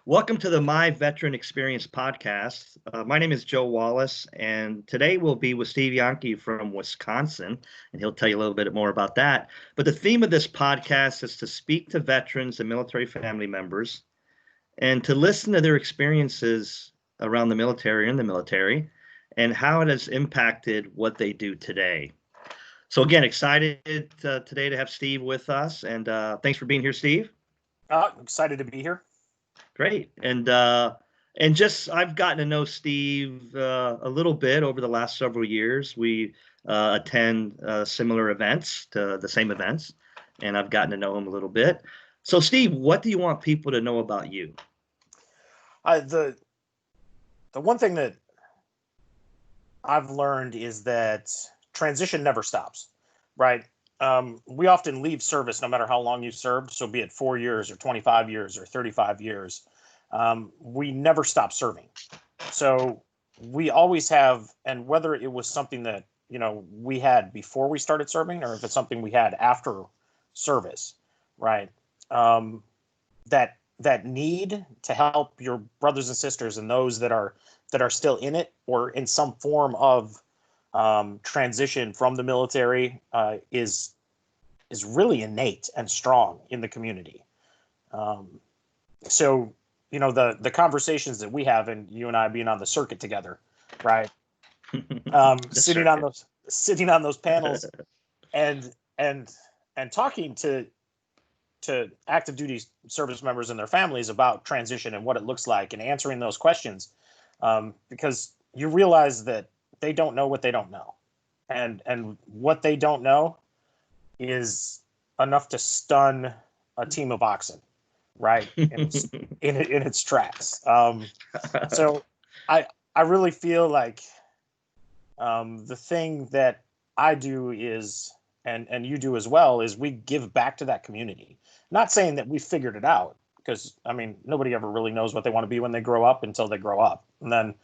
Welcome to the My Veteran Experience podcast. My name is Joe Wallace, and today we'll be with Steve Janke from Wisconsin, and he'll tell you a little bit more about that. But the theme of this podcast is to speak to veterans and military family members and to listen to their experiences around the military and the military and how it has impacted what they do today. So, again, excited today to have Steve with us, and thanks for being here, Steve. Excited to be here. Great. And just I've gotten to know Steve a little bit over the last several years. We attend similar events, to the same events, and I've gotten to know him a little bit. So, Steve, what do you want people to know about you? The one thing that I've learned is that transition never stops, right? We often leave service no matter how long you've served. So be it 4 years or 25 years or 35 years. We never stop serving. So we always have, and whether it was something that, we had before we started serving or if it's something we had after service, right? That need to help your brothers and sisters and those that are still in it or in some form of transition from the military is really innate and strong in the community. So, the conversations that we have, and you and I being on the circuit together, right? Sitting on those panels and talking to active duty service members and their families about transition and what it looks like and answering those questions, because you realize that they don't know what they don't know, and what they don't know is enough to stun a team of oxen, right? in its tracks. So I really feel like the thing that I do is, and you do as well, is we give back to that community. Not saying that we figured it out, because nobody ever really knows what they want to be when they grow up until they grow up, and then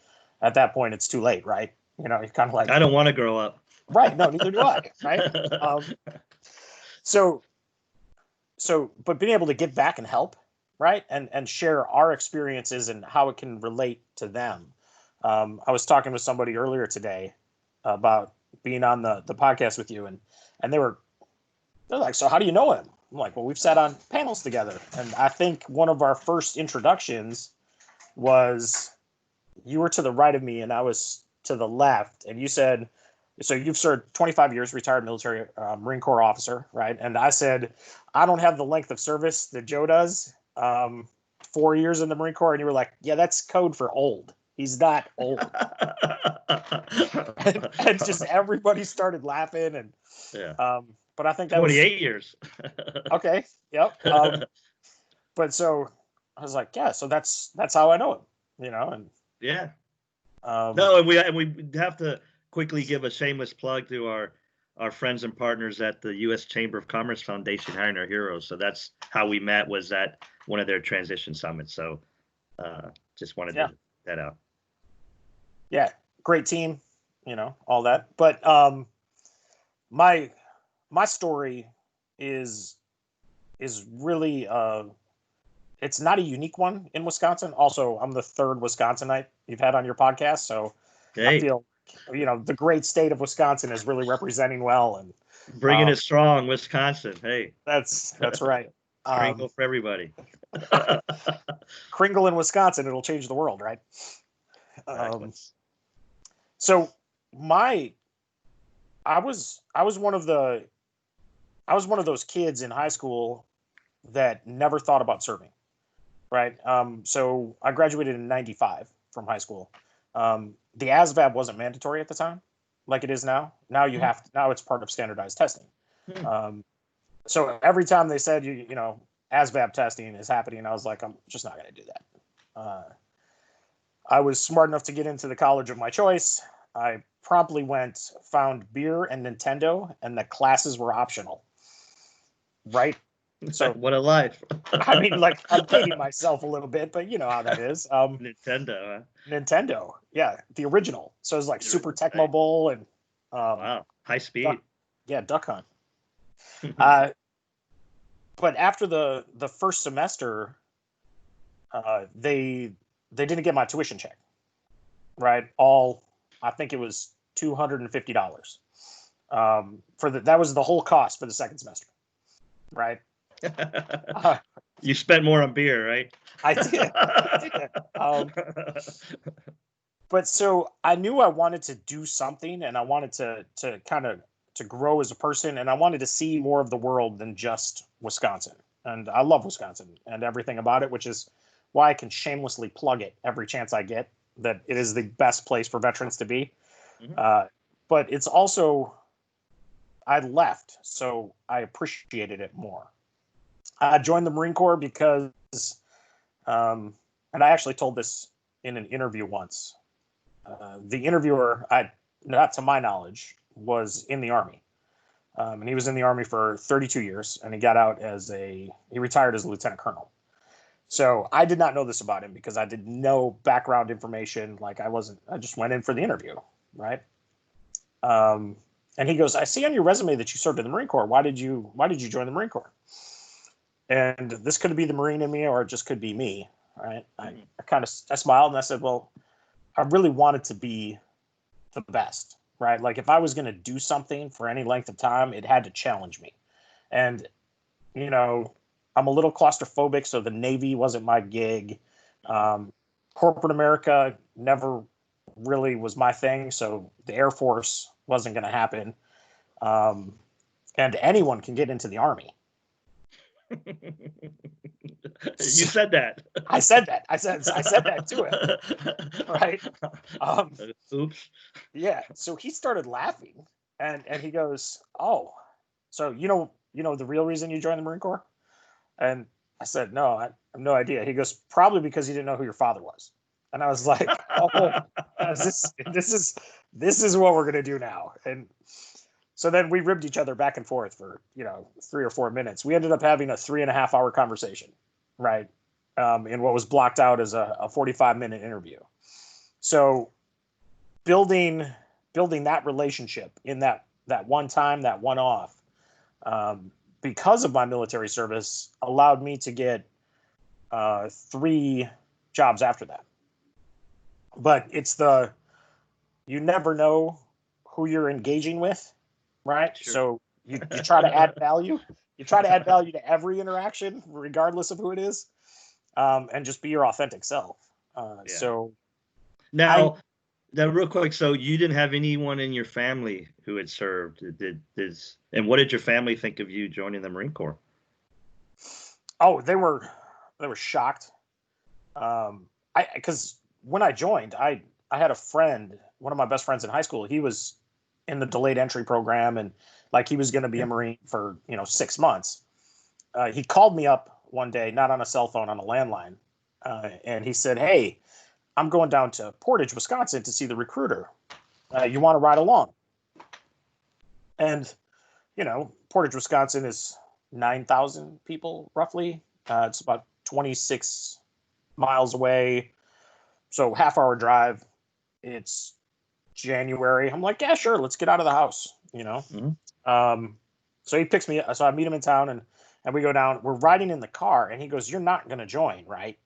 at that point it's too late, right? You're kind of like, I don't want to grow up. Right? No, neither do I. Right? So, but being able to give back and help, right, and share our experiences and how it can relate to them. I was talking with somebody earlier today about being on the podcast with you, and they're like, so how do you know him? I'm like, well, we've sat on panels together, and I think one of our first introductions was you were to the right of me and I was to the left, and you said, so you've served 25 years, retired military Marine Corps officer, right? And I said, I don't have the length of service that Joe does, 4 years in the Marine Corps. And you were like, yeah, that's code for old. He's not old. and just everybody started laughing. And yeah. But I think that 28 years. Okay. Yep. But so I was like, yeah, so that's how I know him, and yeah. No, and we have to quickly give a shameless plug to our friends and partners at the U.S. Chamber of Commerce Foundation, Hiring Our Heroes. So that's how we met, was at one of their transition summits. So just wanted to get that out. Yeah, great team, all that. But my story is really it's not a unique one in Wisconsin. Also, I'm the third Wisconsinite you've had on your podcast, so I feel the great state of Wisconsin is really representing well, and bringing it strong. Wisconsin, hey, that's right. Kringle for everybody. Kringle in Wisconsin, it'll change the world, right? Exactly. So I was one of those kids in high school that never thought about serving, right? So I graduated in '95 from high school. The ASVAB wasn't mandatory at the time, like it is now. Now you have to, now it's part of standardized testing. So every time they said ASVAB testing is happening, I was like, I'm just not going to do that. I was smart enough to get into the college of my choice. I promptly found beer and Nintendo, and the classes were optional. Right? So what a life. I'm dating myself a little bit, but you know how that is. Nintendo. Huh? Nintendo. Yeah, the original. So it was like Super Tecmo Bowl and wow, high speed. Duck Hunt. But after the first semester, they didn't get my tuition check, right? I think it was $250. That was the whole cost for the second semester, right? You spent more on beer, right? I did. But so I knew I wanted to do something, and I wanted to kind of to grow as a person, and I wanted to see more of the world than just Wisconsin. And I love Wisconsin and everything about it, which is why I can shamelessly plug it every chance I get, that it is the best place for veterans to be. Mm-hmm. But it's also, I left, so I appreciated it more. I joined the Marine Corps because, and I actually told this in an interview once. The interviewer, not to my knowledge, was in the Army. And he was in the Army for 32 years, and he got out he retired as a lieutenant colonel. So I did not know this about him because I did no background information. Like I just went in for the interview, right? And he goes, I see on your resume that you served in the Marine Corps. Why did you join the Marine Corps? And this could be the Marine in me, or it just could be me, right? I smiled and I said, well, I really wanted to be the best, right? Like if I was going to do something for any length of time, it had to challenge me. And, I'm a little claustrophobic, so the Navy wasn't my gig. Corporate America never really was my thing, so the Air Force wasn't going to happen. And anyone can get into the Army. You said that. I said that. I said that to him. Right. Oops. Yeah. So he started laughing, and he goes, "Oh, so you know the real reason you joined the Marine Corps?" And I said, "No, I have no idea." He goes, "Probably because you didn't know who your father was." And I was like, "Oh, this is what we're gonna do now." And so then we ribbed each other back and forth for 3 or 4 minutes. We ended up having a 3.5-hour conversation, right? In what was blocked out as a 45-minute interview. So building that relationship in that one time, that one off, because of my military service, allowed me to get 3 jobs after that. But it's you never know who you're engaging with, right? Sure. So you try to add value. You try to add value to every interaction, regardless of who it is, and just be your authentic self. So now, real quick. So you didn't have anyone in your family who had served. And what did your family think of you joining the Marine Corps? Oh, they were shocked. Because when I joined, I had a friend, one of my best friends in high school. He was in the delayed entry program, and like he was going to be a Marine for 6 months. He called me up one day, not on a cell phone, on a landline, and he said, "Hey, I'm going down to Portage, Wisconsin to see the recruiter. You want to ride along?" And Portage, Wisconsin is 9,000 people roughly. It's about 26 miles away, so half-hour drive. It's January. I'm like, yeah, sure, let's get out of the house, Mm-hmm. So he picks me up. So I meet him in town, and we go down. We're riding in the car, and he goes, "You're not going to join, right?"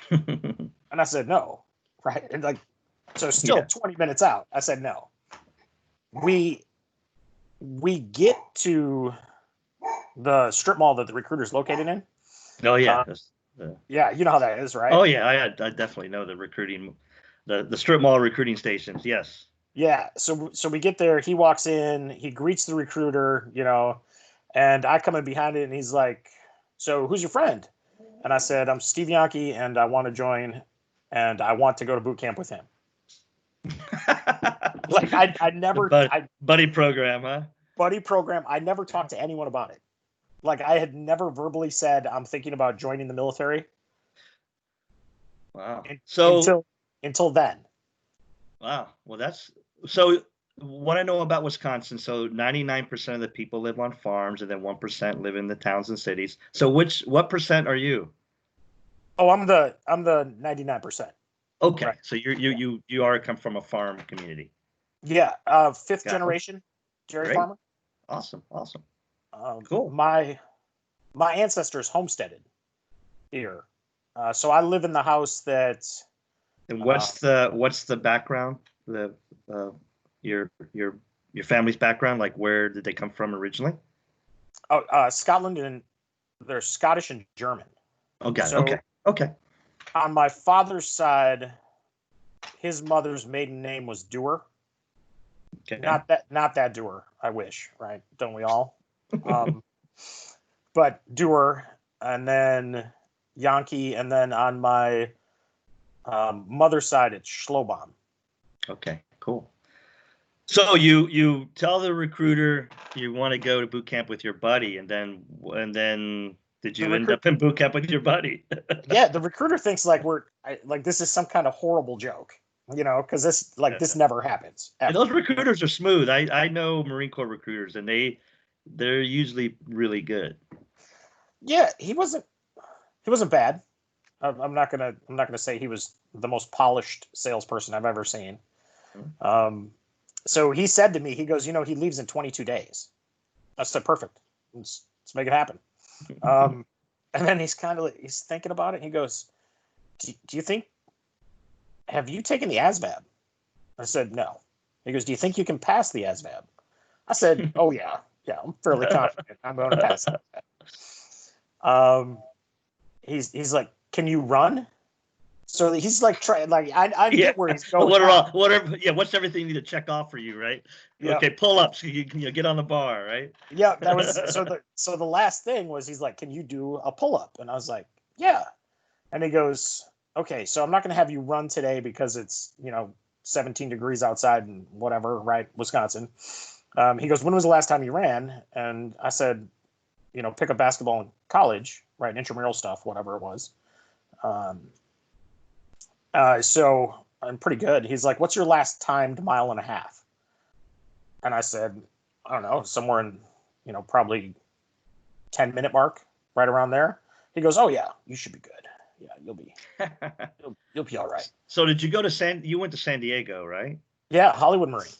And I said, "No." Right. And so still 20 minutes out, I said, "No." We get to the strip mall that the recruiter's located in. Oh, yeah. Yeah, you know how that is, right? Oh, yeah. I definitely know the recruiting, the strip mall recruiting stations. Yes. Yeah. So we get there. He walks in. He greets the recruiter, and I come in behind it, and he's like, "So who's your friend?" And I said, "I'm Steve Janke, and I want to join, and I want to go to boot camp with him." Like I never buddy program, huh? Buddy program. I never talked to anyone about it. Like I had never verbally said I'm thinking about joining the military. Wow. Until then. Wow. Well, so what I know about Wisconsin. So 99% of the people live on farms, and then 1% live in the towns and cities. So what percent are you? Oh, I'm the 99%. Okay. Right. So you are come from a farm community. Yeah. Fifth generation dairy farmer. Awesome. Cool. My ancestors homesteaded here. So I live in the house that. And what's the background? The uh, your family's background? Like, where did they come from originally? Scotland, and they're Scottish and German. Oh, got it. So Okay. on my father's side, his mother's maiden name was Dewar. Okay. Not that Dewar. I wish, right? Don't we all? But Dewar, and then Janke, and then on my mother's side, it's Schlobaum. Okay, cool. So you tell the recruiter you want to go to boot camp with your buddy, and then did you end up in boot camp with your buddy? Yeah, the recruiter thinks like this is some kind of horrible joke, because this never happens. Ever. And those recruiters are smooth. I know Marine Corps recruiters, and they're usually really good. Yeah, he wasn't bad. I'm not gonna say he was the most polished salesperson I've ever seen. So he said to me, he goes, he leaves in 22 days. I said, perfect. Let's make it happen. And then he's thinking about it. He goes, do you think, have you taken the ASVAB? I said, no. He goes, do you think you can pass the ASVAB? I said, oh yeah. Yeah, I'm fairly confident I'm going to pass it. He's like, can you run? So he's like trying, I get where he's going. What's everything you need to check off for you, right? Yeah. Okay, pull ups, you get on the bar, right? Yeah, that was so the last thing was he's like, can you do a pull up? And I was like, yeah. And he goes, okay, so I'm not gonna have you run today because it's 17 degrees outside and whatever, right? Wisconsin. He goes, when was the last time you ran? And I said, pick up basketball in college, right? Intramural stuff, whatever it was. So I'm pretty good. He's like, what's your last timed mile and a half? And I said, I don't know, somewhere in, probably 10-minute mark, right around there. He goes, oh yeah, you should be good. Yeah, you'll be all right. So did you go to you went to San Diego, right? Yeah, Hollywood Marine.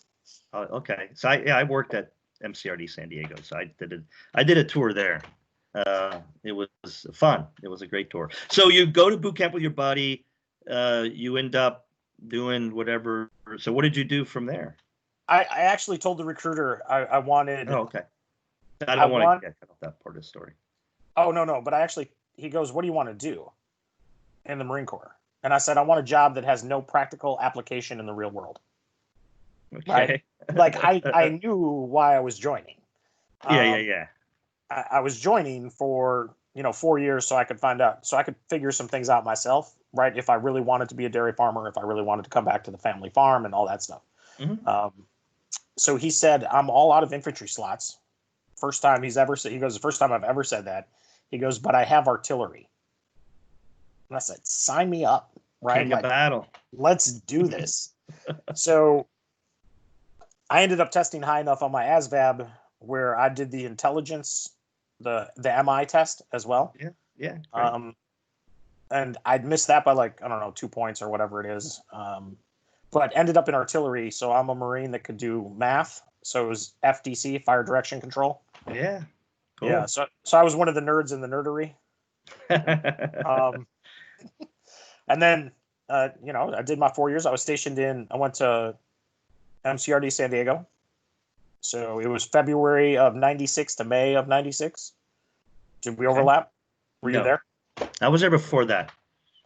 Oh, okay. So I worked at MCRD San Diego. So I did a tour there. It was fun. It was a great tour. So you go to boot camp with your buddy. You end up doing whatever. So what did you do from there? I actually told the recruiter I wanted. Oh, okay. I don't want to cut off that part of the story. Oh, no. But he goes, what do you want to do in the Marine Corps? And I said, I want a job that has no practical application in the real world. Okay. Right? I knew why I was joining. Yeah. I was joining for 4 years so I could figure some things out myself, right? If I really wanted to be a dairy farmer, if I really wanted to come back to the family farm and all that stuff. Mm-hmm. So he said, I'm all out of infantry slots. First time he's ever said, he goes, the first time I've ever said that. He goes, but I have artillery. And I said, sign me up, right? King of battle. Let's do this. So I ended up testing high enough on my ASVAB where I did the intelligence, the MI test as well. Yeah. And I'd missed that by 2 points or whatever it is. But ended up in artillery, so I'm a Marine that could do math. So it was FDC, fire direction control. Yeah. Cool. Yeah. So I was one of the nerds in the nerdery. And then I did my 4 years. I went to MCRD San Diego. So it was February of 96 to May of 96. Did we overlap? Were you there? I was there before that.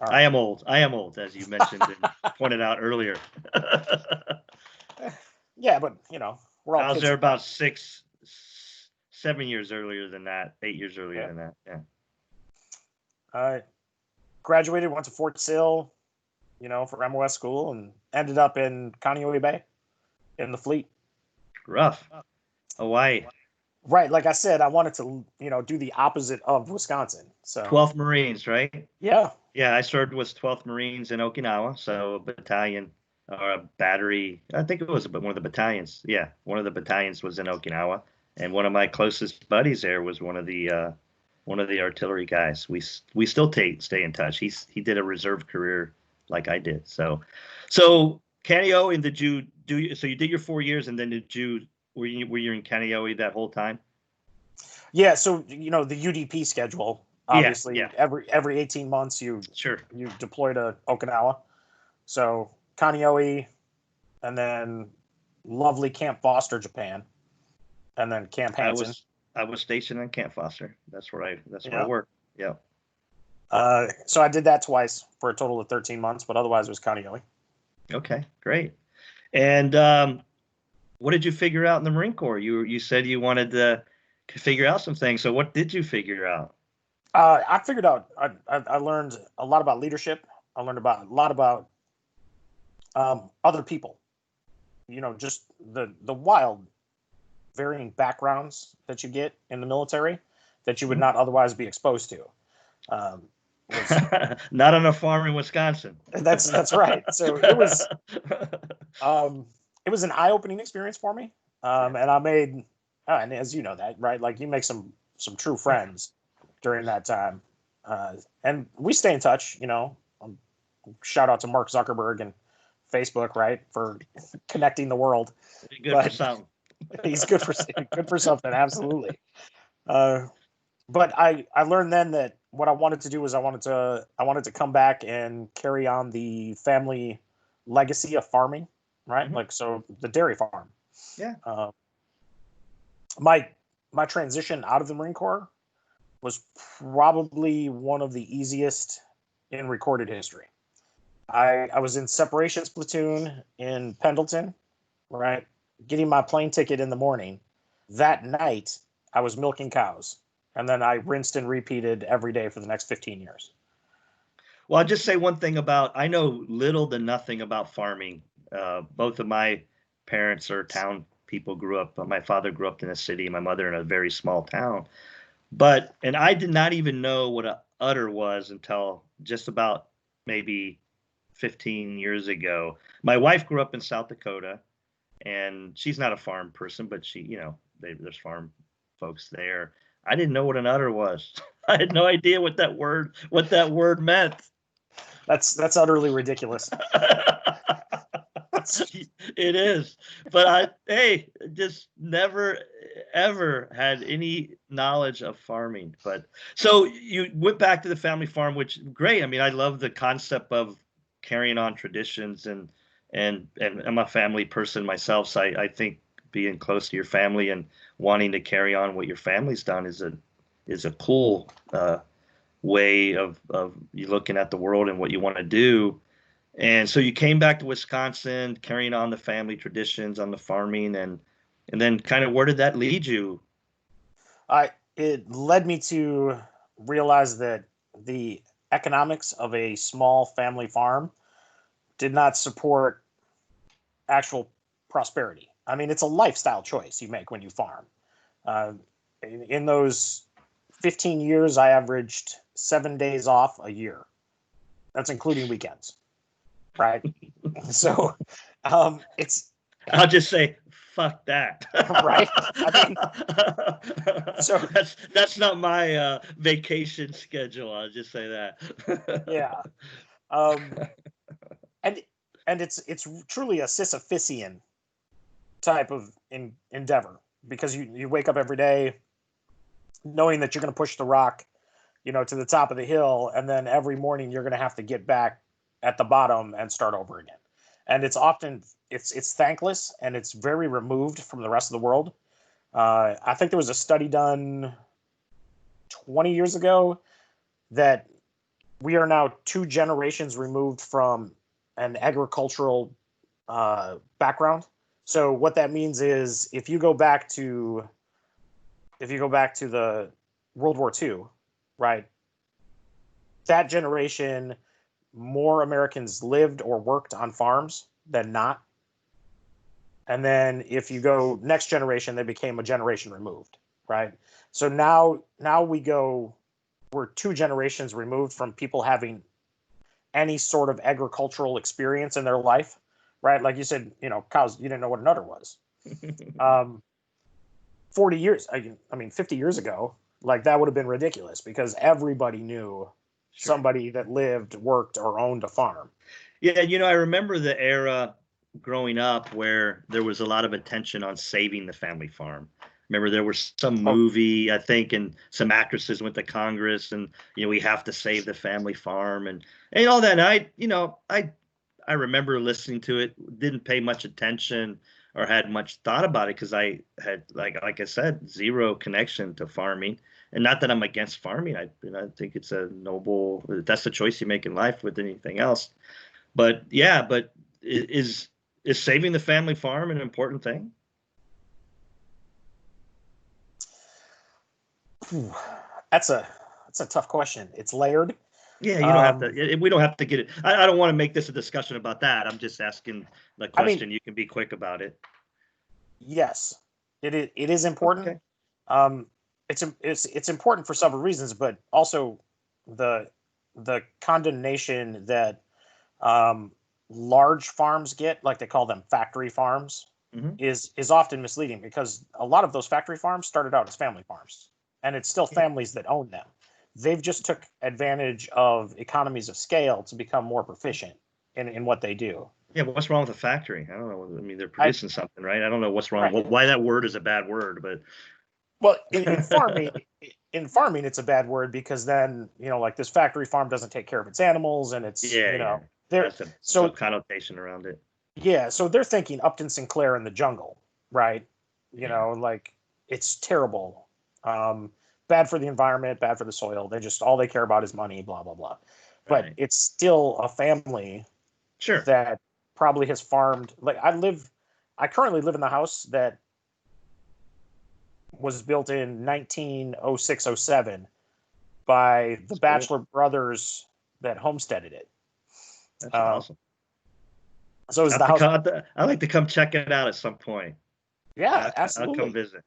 Right. I am old, as you mentioned and pointed out earlier. Yeah, but we're all. I was there about 7 years earlier than that. 8 years earlier than that. Yeah. I graduated, went to Fort Sill, for MOS school, and ended up in Kaneohe Bay, in the fleet. Rough. Hawaii. Right, like I said, I wanted to, do the opposite of Wisconsin. So 12th Marines, right? Yeah. Yeah, I served with 12th Marines in Okinawa, so a battalion or a battery. I think it was one of the battalions. Yeah, one of the battalions was in Okinawa, and one of my closest buddies there was one of the artillery guys. We still stay in touch. He did a reserve career like I did. So Kaneohe, and did you do? So you did your 4 years, and then were you in Kaneohe that whole time? Yeah. So the UDP schedule. Yeah, Obviously, yeah, every 18 months sure. you deploy to Okinawa. So Kaneohe, and then lovely Camp Foster, Japan, and then Camp I Hansen. was I was stationed in Camp Foster. That's where I Yeah. worked. Yeah. So I did that twice for a total of 13 months, but otherwise it was Kaneohe. Okay, great. And what did you figure out in the Marine Corps? You said you wanted to figure out some things. So what did you figure out? I figured out. I learned a lot about leadership. I learned a lot about other people. Just the wild, varying backgrounds that you get in the military that you would not otherwise be exposed to. Um, was Not on a farm in Wisconsin. that's right. So it was an eye-opening experience for me, and I made, and as you know that, right, like you make some true friends during that time, and we stay in touch. Shout out to Mark Zuckerberg and Facebook, right, for connecting the world. Be good for But some. he's good for something, absolutely. Uh, but I learned then that what I wanted to do was I wanted to come back and carry on the family legacy of farming, right? Mhm. Like, so the dairy farm. Yeah. Uh, my transition out of the Marine Corps was probably one of the easiest in recorded history. I was in separations platoon in Pendleton, right? Getting my plane ticket in the morning. That night, I was milking cows, and then I rinsed and repeated every day for the next 15 years. Well, I'll just say one thing about I know little to nothing about farming. Both of my parents are town people, grew up. My father grew up in a city, my mother in a very small town. And I did not even know what a udder was until just about maybe 15 years ago. My wife grew up in South Dakota, and she's not a farm person, but there's farm folks there. I didn't know what an udder was. I had no idea what that word meant. That's utterly ridiculous. It is, but hey, just never ever had any knowledge of farming. But so you went back to the family farm, which great. I mean, I love the concept of carrying on traditions, and I'm a family person myself, so I think being close to your family and wanting to carry on what your family's done is a cool way of you looking at the world and what you want to do. And so you came back to Wisconsin, carrying on the family traditions on the farming, and then kind of where did that lead you? It led me to realize that the economics of a small family farm did not support actual prosperity. I mean, it's a lifestyle choice you make when you farm. Uh, in those 15 years, I averaged 7 days off a year. That's including weekends, right? So it's I'll just say, fuck that. right. I mean, so that's not my vacation schedule. I'll just say that. yeah, um, and it's truly a Sisyphusian type of endeavor because you wake up every day knowing that you're going to push the rock, to the top of the hill, and then every morning you're going to have to get back at the bottom and start over again. And it's often it's thankless and it's very removed from the rest of the world. I think there was a study done 20 years ago that we are now 2 generations removed from an agricultural background. So what that means is if you go back to the World War II, right? That generation, more Americans lived or worked on farms than not. And then if you go next generation, they became a generation removed, right? So now we're 2 generations removed from people having any sort of agricultural experience in their life, right? Like you said, cows, you didn't know what an udder was. 40 years, I mean, 50 years ago, like that would have been ridiculous because everybody knew Sure. somebody that lived, worked, or owned a farm. Yeah, I remember the era growing up where there was a lot of attention on saving the family farm. Remember, there was some Oh, movie, I think, and some actresses went to Congress, and we have to save the family farm, and all that. And I remember listening to it, didn't pay much attention or had much thought about it because I had, like I said, zero connection to farming. And not that I'm against farming. I think it's a noble. That's the choice you make in life with anything else. But yeah, but is saving the family farm an important thing? that's a tough question. It's layered. Yeah, you don't have Um, to. We don't have to get it. I don't want to make this a discussion about that. I'm just asking the I mean, question. You can be quick about it. yes, it is important. Okay. Um, it's important for several reasons, but also the the condemnation that um, large farms get, like they call them factory farms, Hmm. is often misleading because a lot of those factory farms started out as family farms, and it's still Yeah. families that own them. They've just took advantage of economies of scale to become more proficient in what they do. Yeah. What's wrong with a factory? I don't know. I mean, they're I producing something, right? I don't know what's wrong. Right. Why that word is a bad word, but Well, in farming, it's a bad word because then like this factory farm doesn't take care of its animals, and it's yeah, yeah. they're That's a so connotation around it. yeah, so they're thinking Upton Sinclair in the jungle, right? Yeah. Like it's terrible, um, bad for the environment, bad for the soil. They just all they care about is money, blah blah blah. But Right. it's still a family Sure. that probably has farmed. Like I currently live in the house that was built in 1906-07 by the That's cool. Bachelor brothers that homesteaded it. That's Uh, awesome. so I is have the to house? come. I'd like to come check it out at some point. Yeah, I'll come absolutely. visit.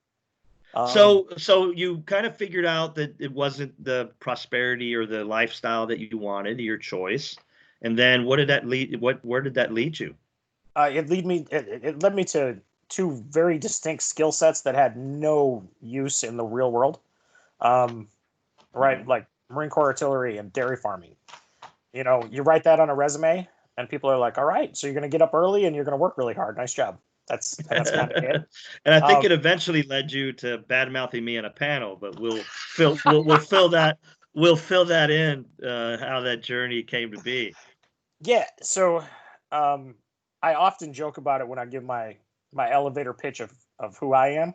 Um, So you kind of figured out that it wasn't the prosperity or the lifestyle that you wanted, your choice. And then what did that lead? Where did that lead you? it led me to two very distinct skill sets that had no use in the real world. Um, right, Hmm. like Marine Corps artillery and dairy farming. You write that on a resume, and people are like, "All right, so you're going to get up early and you're going to work really hard. Nice job." And that's kind of it. And I think Um, it eventually led you to bad mouthing me on a panel, but we'll fill that in how that journey came to be. yeah, so um, I often joke about it when I give my elevator pitch of who I am.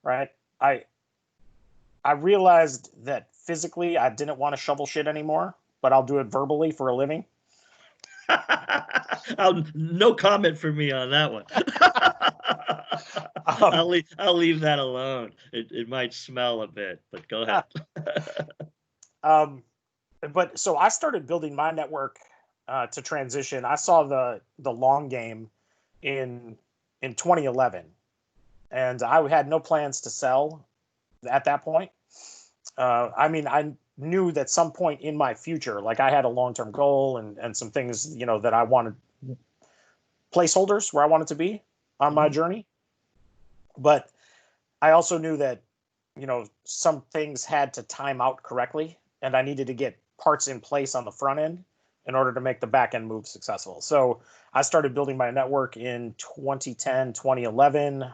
Right, I I realized that physically I didn't want to shovel shit anymore, but I'll do it verbally for a living. No comment for me on that one. Um, I'll leave that alone. It might smell a bit, but go ahead. um, but so I started building my network to transition. I saw the long game in 2011, and I had no plans to sell at that point. I mean, I knew that some point in my future, like I had a long term goal and some things, that I wanted, placeholders where I wanted to be on my Mhm. journey. But I also knew that, some things had to time out correctly, and I needed to get parts in place on the front end in order to make the back end move successful. So I started building my network in 2010, 2011.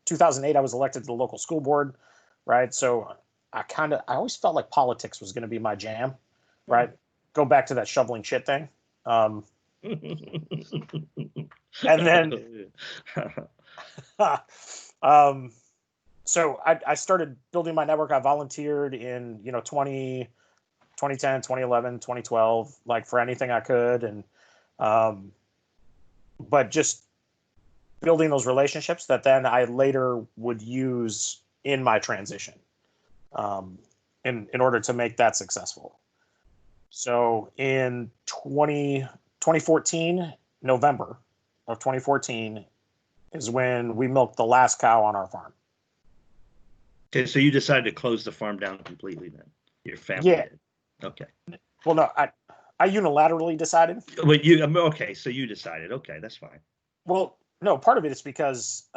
2008, I was elected to the local school board, right? So I always felt like politics was going to be my jam, right? Go back to that shoveling shit thing. Um, and then, um, so I started building my network. I volunteered in, 2010, 2011, 2012, like for anything I could. And, um, but just building those relationships that then I later would use in my transition, um, in order to make that successful. So in 2014, November of 2014 is when we milked the last cow on our farm. Okay, so you decided to close the farm down completely then. Your family Yeah. did. Okay. Well, no, I unilaterally decided. But okay, so you decided. Okay, that's fine. Well, no, part of it is because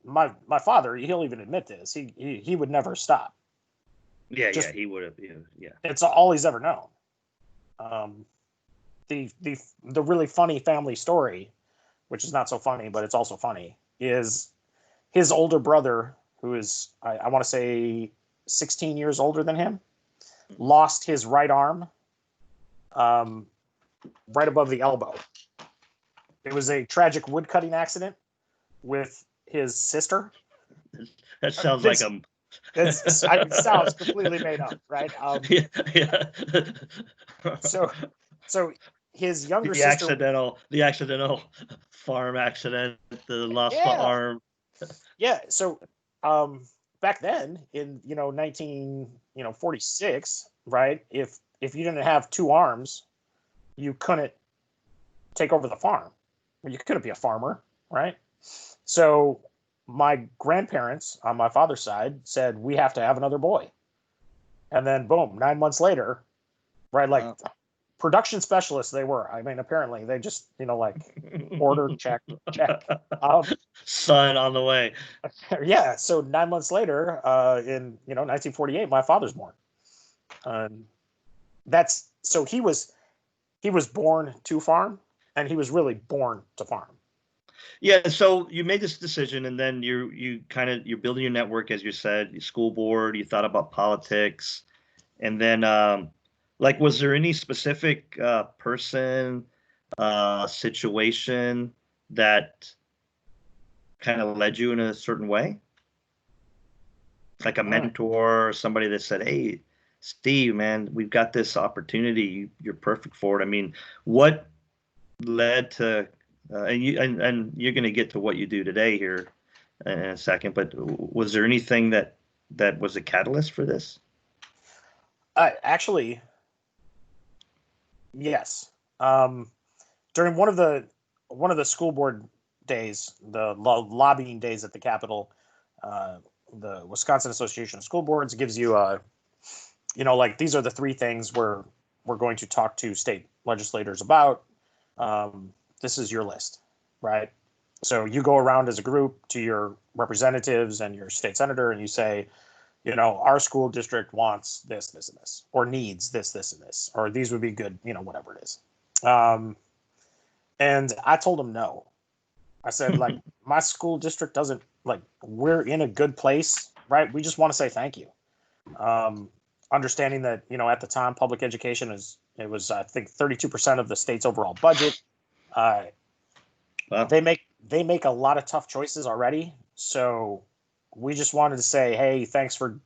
my father, he'll even admit this. He would never stop. Yeah, yeah, Just he would have. Yeah, yeah. it's all he's ever known. Um, the really funny family story, which is not so funny, but it's also funny, is his older brother. who is, I want to say 16 years older than him, lost his right arm right above the elbow. It was a tragic woodcutting accident with his sister. That sounds like a. It sounds completely made up, right? Yeah. So his younger the sister. the accidental farm accident, the lost the Yeah. arm. Yeah. So back then in 1946, right? If you didn't have two arms, you couldn't take over the farm. You couldn't be a farmer, right? So my grandparents on my father's side said we have to have another boy, and then boom, 9 months later, right? Like production specialists, they were. I mean, apparently they just like order, check. Son on the way. Yeah. So 9 months later, in 1948, my father's born. That's so he was born to farm, and he was really born to farm. Yeah, so you made this decision, and then you're building your network, as you said, your school board. You thought about politics, and then was there any specific person, situation that kind of led you in a certain way, like a mentor or somebody that said, "Hey, Steve, man, we've got this opportunity. You're perfect for it." I mean, what led to and you're going to get to what you do today here in a second, but was there anything that was a catalyst for this? Actually, yes. During one of the school board days, the lobbying days at the Capitol, the Wisconsin Association of School Boards gives you these are the three things we're going to talk to state legislators about. This is your list, right? So you go around as a group to your representatives and your state senator, and you say, our school district wants this, this, and this, or needs this, this, and this, or these would be good, whatever it is. And I told him no. I said, my school district doesn't, we're in a good place, right? We just want to say thank you. Understanding that, at the time, public education was, I think, 32% of the state's overall budget. Wow. They make a lot of tough choices already. So we just wanted to say, hey, thanks for,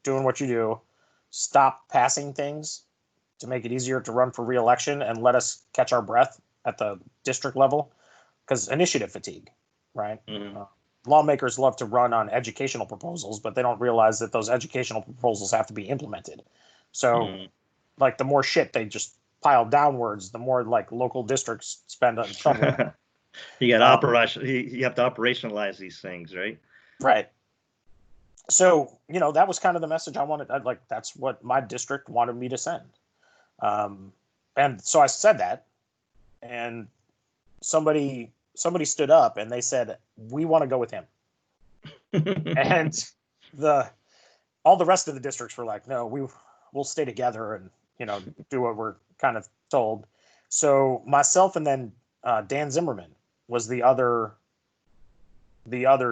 doing what you do. Stop passing things to make it easier to run for re-election, and let us catch our breath at the district level, because initiative fatigue, right? Mm-hmm. Lawmakers love to run on educational proposals, but they don't realize that those educational proposals have to be implemented. So the more shit they just pile downwards, the more local districts spend on trouble. You got you have to operationalize these things, right? Right. So, that was kind of the message I wanted. That's what my district wanted me to send. And so I said that, and somebody stood up and they said, we want to go with him. And all the rest of the districts were like, no, we'll stay together and, do what we're kind of told. So myself and then Dan Zimmerman was the other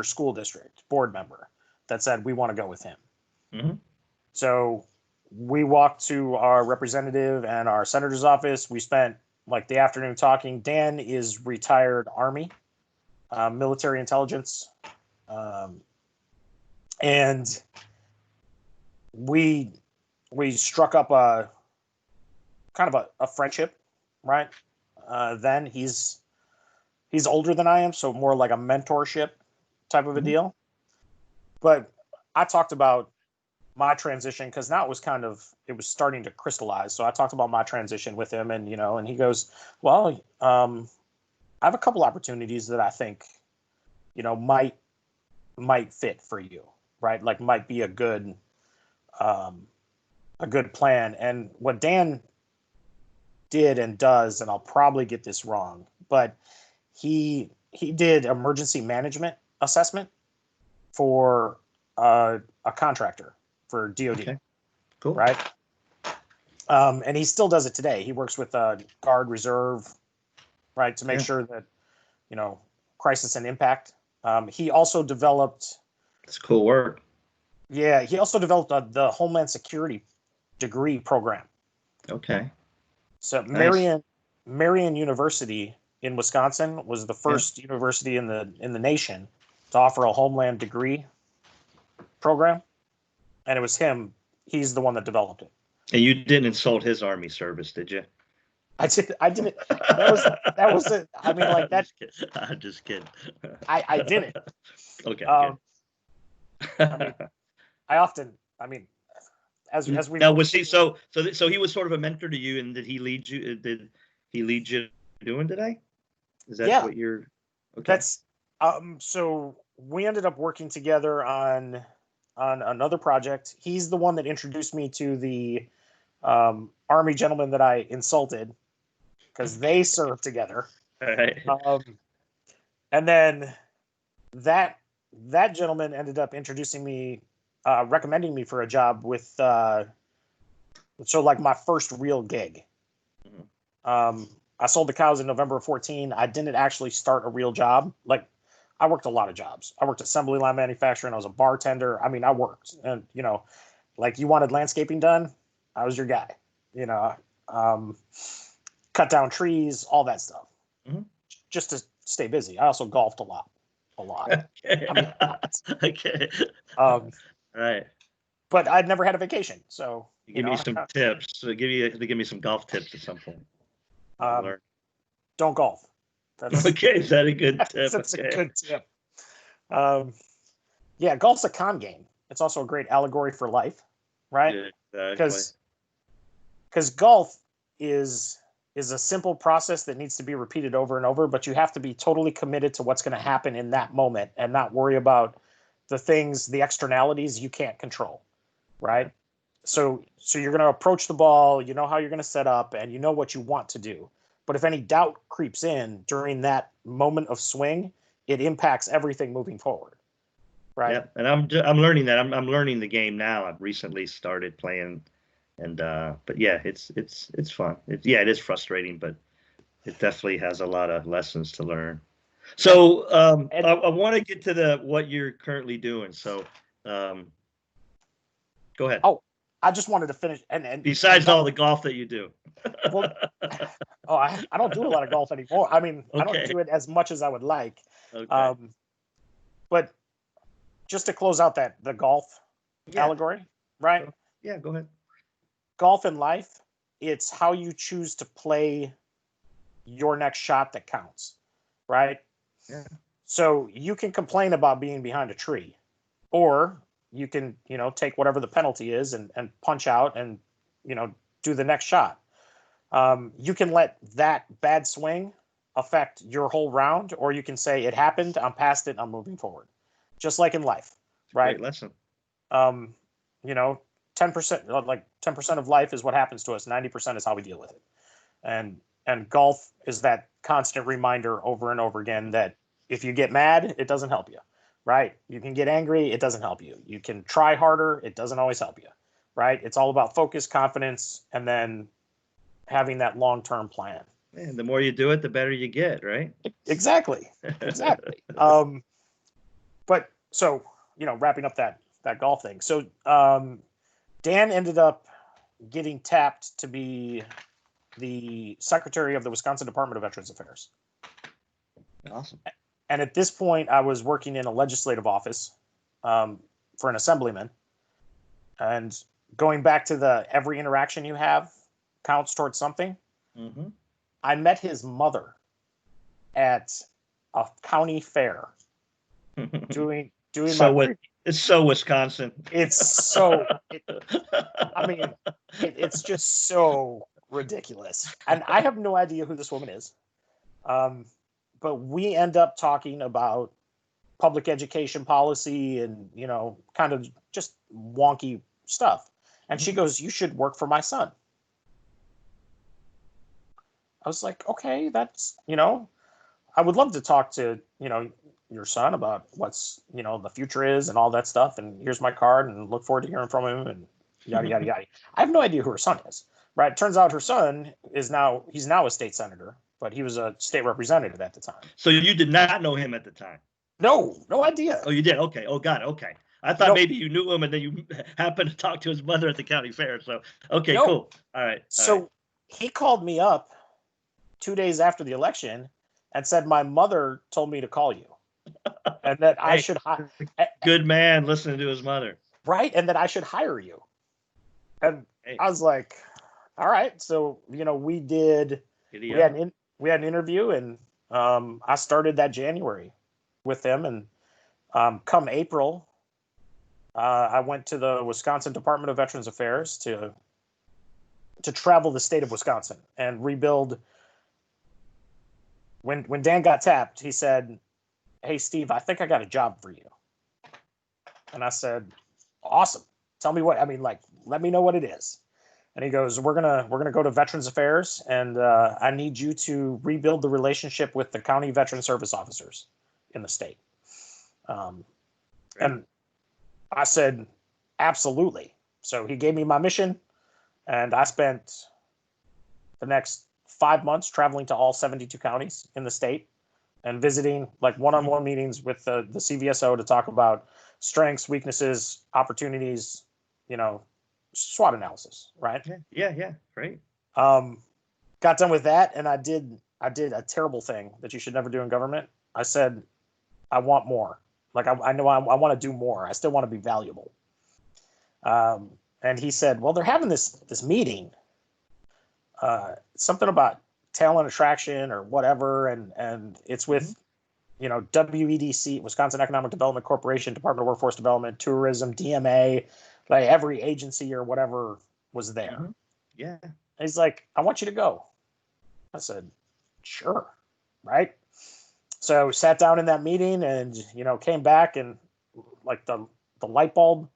school district board member that said, we want to go with him. Mm-hmm. So we walked to our representative and our senator's office. We spent the afternoon talking. Dan is retired Army, military intelligence. And we struck up a kind of a friendship, right? Then he's older than I am, so more like a mentorship type of a deal. But I talked about my transition, because now it was starting to crystallize. So I talked about my transition with him, and and he goes, well, I have a couple opportunities that I think might fit for you, right? Might be a good plan. And what Dan did and does, and I'll probably get this wrong, but he did emergency management assessment for a contractor for DOD. Okay. Cool. Right. And he still does it today. He works with Guard Reserve, right, to make sure that crisis and impact. He also developed It's cool work. Yeah, he also developed the Homeland Security degree program. Okay. So Nice. Marion University in Wisconsin was the first university in the nation to offer a Homeland degree program, and it was him. He's the one that developed it. And you didn't insult his Army service, did you? I didn't. That was it. I mean, like that. I'm just kidding. I didn't. Okay. I mean, I mean, as we now was he so he was sort of a mentor to you, and did he lead you? Did he lead you doing today? Is that what you're? Okay. That's so we ended up working together on another project. He's the one that introduced me to the Army gentleman that I insulted because they served together. All right. And then that gentleman ended up introducing me, recommending me for a job with so like my first real gig. I sold the cows in November of 14. I didn't actually start a real job. Like I worked a lot of jobs. I worked assembly line manufacturing. I was a bartender. I mean, I worked, and like you wanted landscaping done, I was your guy. Cut down trees, all that stuff, just to stay busy. I also golfed a lot. Okay. I mean, okay. Right. But I'd never had a vacation, so give me some tips. So give me some golf tips at some point. Don't golf. That's okay. Is that a good tip? That's a good tip. Yeah, golf's a con game. It's also a great allegory for life, right? Because golf is a simple process that needs to be repeated over and over, but you have to be totally committed to what's going to happen in that moment and not worry about the externalities you can't control, right? So you're going to approach the ball, you know how you're going to set up, and you know what you want to do. But if any doubt creeps in during that moment of swing, it impacts everything moving forward, right? Yeah, and I'm learning that. I'm learning the game now. I've recently started playing, and but yeah, it's fun. It is frustrating, but it definitely has a lot of lessons to learn. So I want to get to what you're currently doing. So go ahead. Oh, I just wanted to finish. And besides all the golf that you do. Well, I don't do a lot of golf anymore. I mean, I don't do it as much as I would like. Okay. But just to close out the golf allegory, right? Yeah, go ahead. Golf in life, it's how you choose to play your next shot that counts, right? Yeah. So you can complain about being behind a tree, or you can, take whatever the penalty is and punch out and, do the next shot. You can let that bad swing affect your whole round, or you can say it happened, I'm past it, I'm moving forward. Just like in life, right? Great lesson. 10%, like 10% of life is what happens to us. 90% is how we deal with it. And golf is that constant reminder over and over again that if you get mad, it doesn't help you, right? You can get angry, it doesn't help you. You can try harder, it doesn't always help you, right? It's all about focus, confidence, and then having that long-term plan. And the more you do it, the better you get, right? Exactly. But so, wrapping up that golf thing. So Dan ended up getting tapped to be the secretary of the Wisconsin Department of Veterans Affairs. Awesome. And at this point, I was working in a legislative office for an assemblyman. And going back to every interaction you have counts towards something. Mm-hmm. I met his mother at a county fair doing it's so Wisconsin. It's just so ridiculous. And I have no idea who this woman is. But we end up talking about public education policy and, kind of just wonky stuff. And she goes, "You should work for my son." I was like, okay, that's, I would love to talk to, your son about what's, the future is and all that stuff. And here's my card and look forward to hearing from him and yada, yada, yada. I have no idea who her son is, right? Turns out her son he's now a state senator, but he was a state representative at the time. So you did not know him at the time? No idea. Oh, you did? Okay. Oh, got it. Okay. I thought Nope. maybe you knew him and then you happened to talk to his mother at the county fair. So, okay, Nope. cool. All right. So he called me up 2 days after the election and said, my mother told me to call you and that I should good man listening to his mother. Right. And that I should hire you. And I was like, all right. So, we had an interview, and I started that January with them. And come April, I went to the Wisconsin Department of Veterans Affairs to travel the state of Wisconsin and rebuild. When Dan got tapped, he said, "Hey, Steve, I think I got a job for you." And I said, "Awesome. Tell me what. I mean, let me know what it is." And he goes, "We're gonna go to Veterans Affairs, and I need you to rebuild the relationship with the county veteran service officers in the state." And I said, "Absolutely." So he gave me my mission, and I spent the next 5 months traveling to all 72 counties in the state and visiting one-on-one meetings with the CVSO to talk about strengths, weaknesses, opportunities, SWOT analysis, right? Yeah, great. Got done with that, and I did a terrible thing that you should never do in government. I said, I want more. I know I want to do more. I still want to be valuable. And he said, well, they're having this meeting, something about talent attraction or whatever, and it's with WEDC, Wisconsin Economic Development Corporation, Department of Workforce Development, Tourism, DMA, every agency or whatever was there. Mm-hmm. Yeah. And he's like, I want you to go. I said, sure. Right. So sat down in that meeting and, came back, and the light bulb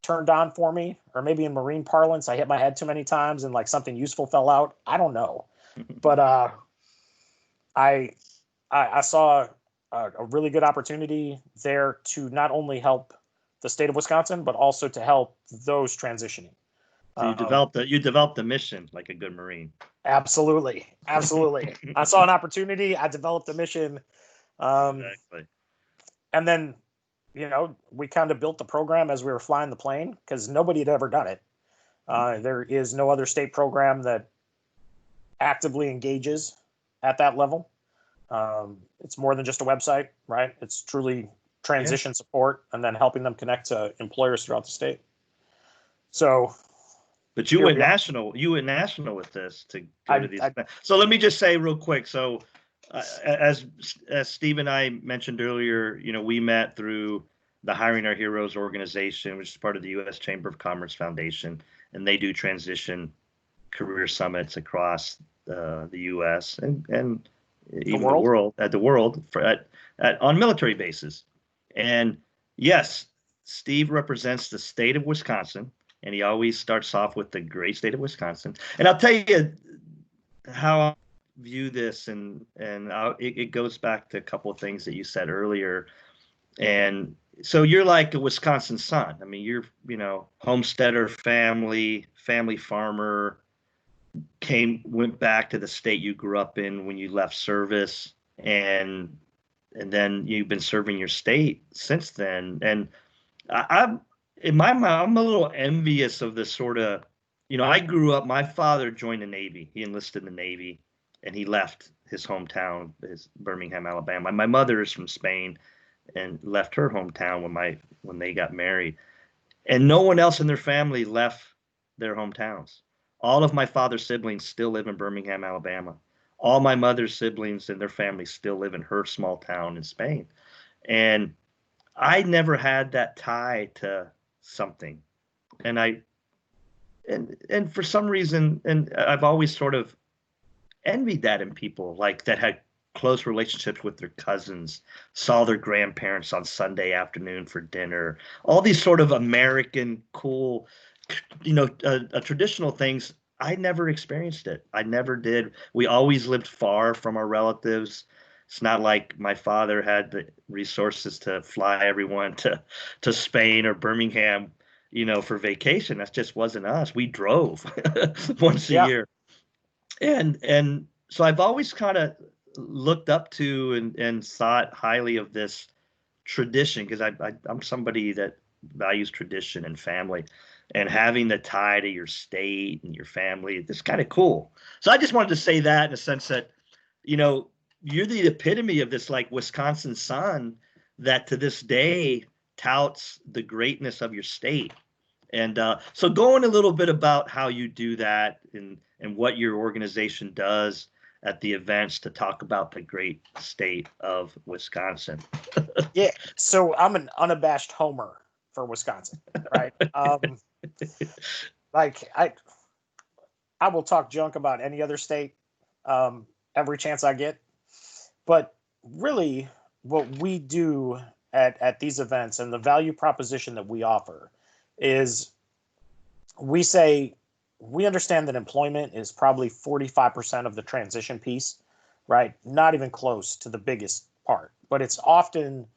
turned on for me, or maybe in Marine parlance, I hit my head too many times and something useful fell out. I don't know. But I saw a really good opportunity there to not only help the state of Wisconsin, but also to help those transitioning. So you developed the mission like a good Marine. Absolutely. I saw an opportunity. I developed a mission. Exactly. And then, we kind of built the program as we were flying the plane, because nobody had ever done it. There is no other state program that actively engages at that level. It's more than just a website, right? It's truly transition support, and then helping them connect to employers throughout the state. So, but you went national with this to go to these. So let me just say real quick. So as Steve and I mentioned earlier, we met through the Hiring Our Heroes organization, which is part of the U.S. Chamber of Commerce Foundation, and they do transition career summits across the U.S. and even the world on military bases. And yes, Steve represents the state of Wisconsin, and he always starts off with the great state of Wisconsin. And I'll tell you how I view this, and it goes back to a couple of things that you said earlier. And so you're like a Wisconsin son. I mean, you're, homesteader family farmer, went back to the state you grew up in when you left service, and then you've been serving your state since then. And I'm in my mind, I'm a little envious of this sort of, I grew up, my father joined the Navy. He enlisted in the Navy, and he left his hometown, his Birmingham, Alabama. My mother is from Spain and left her hometown when they got married. And no one else in their family left their hometowns. All of my father's siblings still live in Birmingham, Alabama. All my mother's siblings and their families still live in her small town in Spain. And I never had that tie to something. And for some reason, and I've always sort of envied that in people that had close relationships with their cousins, saw their grandparents on Sunday afternoon for dinner, all these sort of American cool, traditional things. I never experienced it. I never did. We always lived far from our relatives. It's not like my father had the resources to fly everyone to Spain or Birmingham, for vacation. That just wasn't us. We drove once a year. And so I've always kind of looked up to and thought highly of this tradition, because I'm somebody that values tradition and family, and having the tie to your state and your family. It's kind of cool. So I just wanted to say that in a sense that, you know, you're the epitome of this like Wisconsin sun that to this day touts the greatness of your state. And so going a little bit about how you do that and what your organization does at the events to talk about the great state of Wisconsin. Yeah. So I'm an unabashed homer for Wisconsin, right? Like I will talk junk about any other state every chance I get. But really, what we do at these events and the value proposition that we offer is we say we understand that employment is probably 45% of the transition piece, right? Not even close to the biggest part, but it's often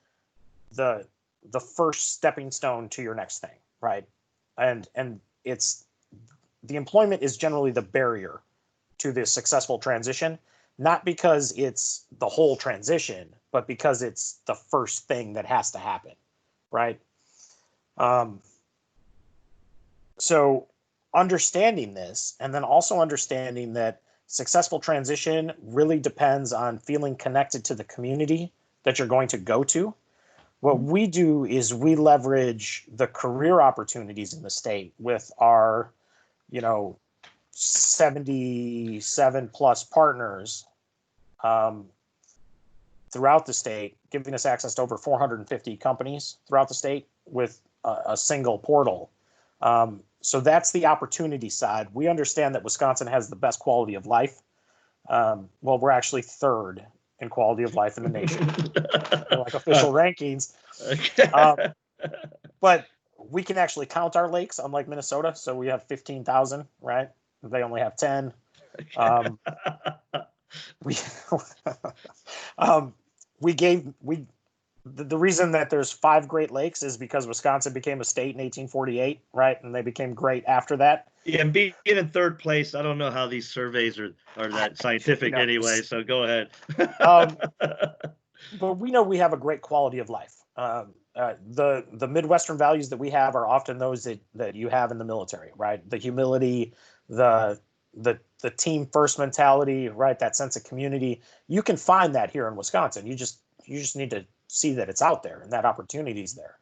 the first stepping stone to your next thing, right? And it's the employment is generally the barrier to the successful transition, not because it's the whole transition, but because it's the first thing that has to happen, right? So understanding this, and then also understanding that successful transition really depends on feeling connected to the community that you're going to go to. What we do is we leverage the career opportunities in the state with our, 77 plus partners throughout the state, giving us access to over 450 companies throughout the state with a single portal. So that's the opportunity side. We understand that Wisconsin has the best quality of life. Well, we're actually third in quality of life in the nation, like official rankings. Okay. But we can actually count our lakes, unlike Minnesota. So we have 15,000, right? They only have 10. The reason that there's 5 Great Lakes is because Wisconsin became a state in 1848, right? And they became great after that. Yeah, and being in third place, I don't know how these surveys are that scientific anyway. So go ahead. But we know we have a great quality of life. The Midwestern values that we have are often those that you have in the military, right? The humility, the team first mentality, right? That sense of community. You can find that here in Wisconsin. You just need to see that it's out there and that opportunity is there.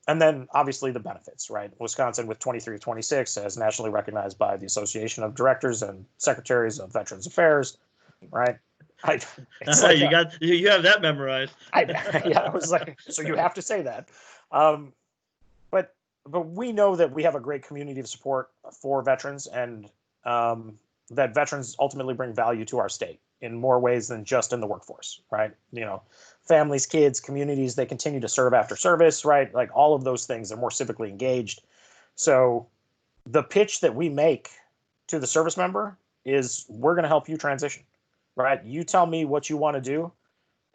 And then obviously the benefits, right? Wisconsin with 2326 as nationally recognized by the Association of Directors and Secretaries of Veterans Affairs, right? Like you have that memorized. I was like, so you have to say that. But we know that we have a great community of support for veterans, and that veterans ultimately bring value to our state in more ways than just in the workforce, right? Families, kids, communities, they continue to serve after service, right? Like all of those things are more civically engaged. So the pitch that we make to the service member is we're going to help you transition, right? You tell me what you want to do,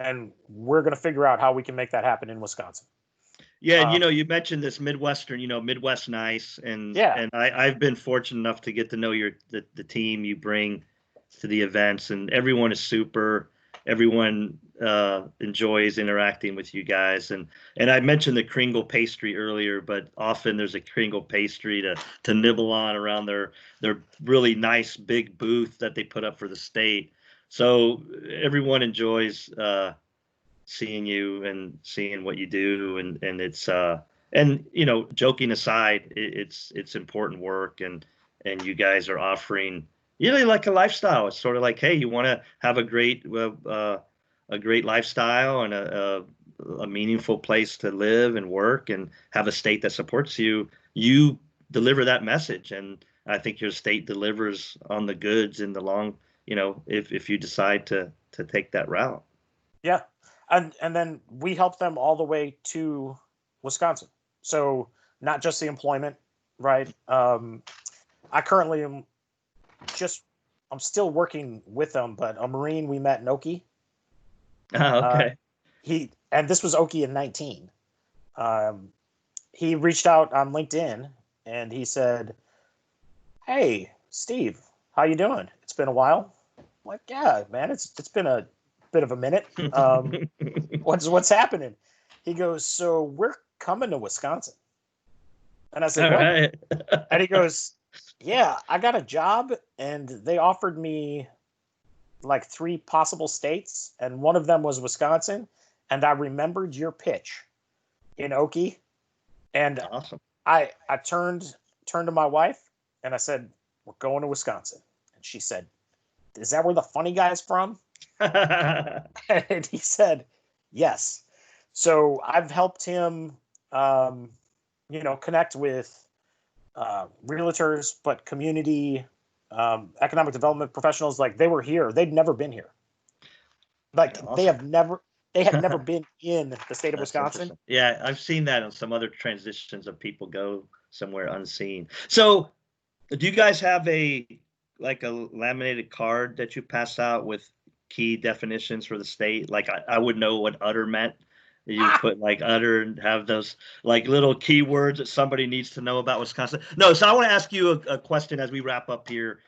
and we're going to figure out how we can make that happen in Wisconsin. Yeah, and you mentioned this Midwestern, Midwest nice, and I've been fortunate enough to get to know the team you bring to the events, and everyone is super. Everyone enjoys interacting with you guys, and I mentioned the Kringle pastry earlier, but often there's a Kringle pastry to nibble on around their really nice big booth that they put up for the state. So everyone enjoys seeing you and seeing what you do, and it's and joking aside, it's important work, and you guys are offering like a lifestyle. It's sort of like, hey, you want to have a great lifestyle and a meaningful place to live and work and have a state that supports you. You deliver that message, and I think your state delivers on the goods in the long, if you decide to take that route. Yeah. And then we help them all the way to Wisconsin. So not just the employment, right? I currently am I'm still working with them, but a Marine we met in Okie. Okay. And this was Okie in 19. He reached out on LinkedIn and he said, "Hey, Steve, how you doing? It's been a while." I'm like, "Yeah, man, it's been a bit of a minute. What's happening?" He goes, "So coming to Wisconsin. And I said, All what? right. And he goes, yeah, I got a job and they offered me like 3 possible states. And one of them was Wisconsin. And I remembered your pitch in Okie. And Awesome. I turned to my wife and I said, we're going to Wisconsin. And she said, is that where the funny guy's from? And he said, yes. So I've helped him, connect with realtors, but community, economic development professionals. Like, they were here. They'd never been here. Like, Awesome. they had never been in the state of Wisconsin. Yeah, I've seen that on some other transitions of people go somewhere unseen. So do you guys have a laminated card that you pass out with key definitions for the state? Like I would know what udder meant. You put like udder and have those like little keywords that somebody needs to know about Wisconsin. No, so I want to ask you a question as we wrap up here.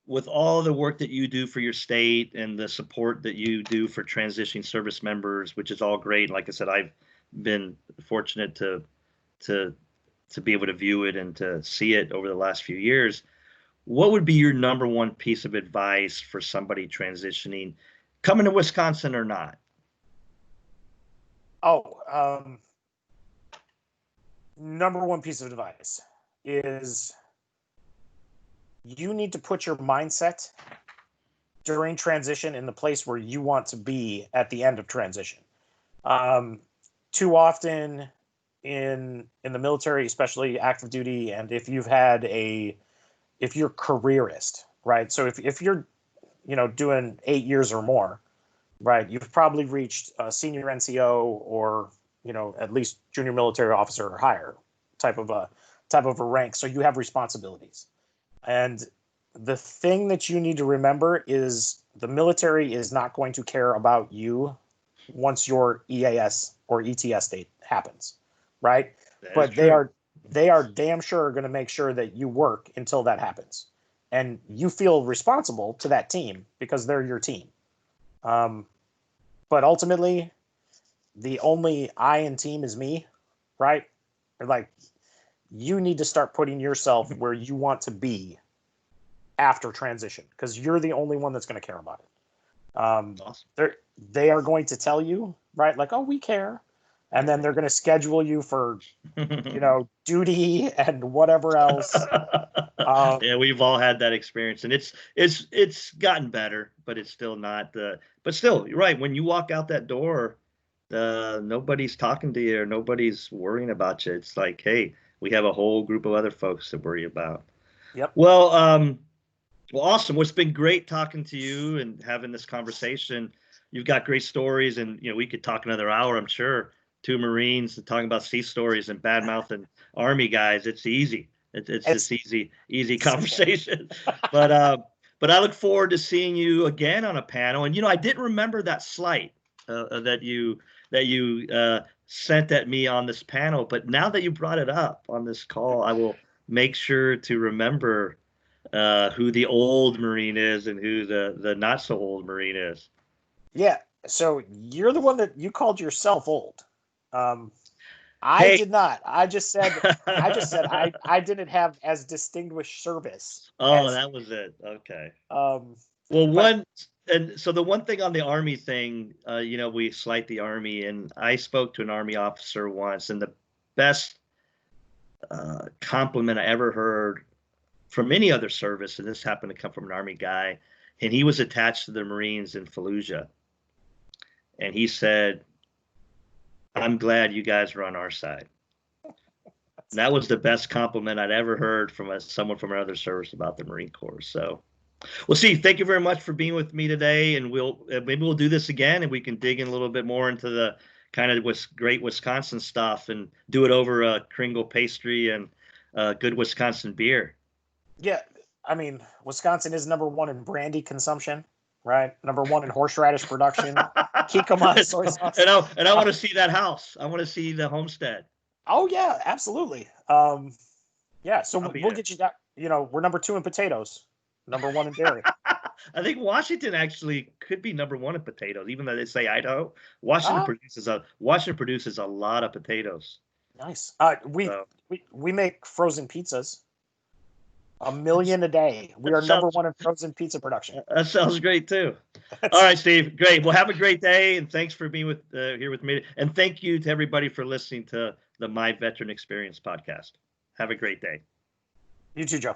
With all the work that you do for your state and the support that you do for transitioning service members, which is all great. Like I said, I've been fortunate to be able to view it and to see it over the last few years. What would be your number one piece of advice for somebody transitioning, coming to Wisconsin or not? Number one piece of advice is you need to put your mindset during transition in the place where you want to be at the end of transition. Too often in the military, especially active duty, and if you're careerist, right? So if you're, doing 8 years or more, right, you've probably reached a senior NCO or, at least junior military officer or higher type of a rank. So you have responsibilities. And the thing that you need to remember is the military is not going to care about you once your EAS or ETS date happens, right? But they are damn sure going to make sure that you work until that happens. And you feel responsible to that team because they're your team. But ultimately, the only I in team is me, right? Like, you need to start putting yourself where you want to be after transition, because you're the only one that's going to care about it. Awesome. They are going to tell you, right? Like, oh, we care. And then they're going to schedule you for, duty and whatever else. Yeah, we've all had that experience, and it's gotten better, but it's still not but still, you're right. When you walk out that door, nobody's talking to you or nobody's worrying about you. It's like, hey, we have a whole group of other folks to worry about. Yep. Well, awesome. Well, it's been great talking to you and having this conversation. You've got great stories, and we could talk another hour, I'm sure. 2 Marines talking about sea stories and bad mouthing Army guys. It's easy. It's just easy conversation. But I look forward to seeing you again on a panel. And I didn't remember that slide that you sent at me on this panel. But now that you brought it up on this call, I will make sure to remember who the old Marine is and who the not so old Marine is. Yeah. So you're the one that you called yourself old. I did not. I just said I didn't have as distinguished service. That was it. Okay. So the one thing on the Army thing, we slight the Army, and I spoke to an Army officer once, and the best compliment I ever heard from any other service, and this happened to come from an Army guy, and he was attached to the Marines in Fallujah, and he said, "I'm glad you guys are on our side." And that was the best compliment I'd ever heard from someone from another service about the Marine Corps. So, well, Steve, thank you very much for being with me today, and maybe we'll do this again, and we can dig in a little bit more into the kind of great Wisconsin stuff, and do it over a Kringle pastry and good Wisconsin beer. Yeah, I mean, Wisconsin is number 1 in brandy consumption, right? Number 1 in horseradish production. Kikoma soy sauce. And I want to see that house. I want to see the homestead. Oh yeah, absolutely. Yeah, so we'll get you that. We're number 2 in potatoes, number 1 in dairy. I think Washington actually could be #1 in potatoes, even though they say Idaho. Ah, Washington produces a lot of potatoes. nice. So We make frozen pizzas. 1,000,000 a day. We that are number sounds one in frozen pizza production. that sounds great too. All That's right, Steve. Great. Well, have a great day, and thanks for being here with me. And thank you to everybody for listening to the My Veteran Experience podcast. Have a great day. you too, Joe.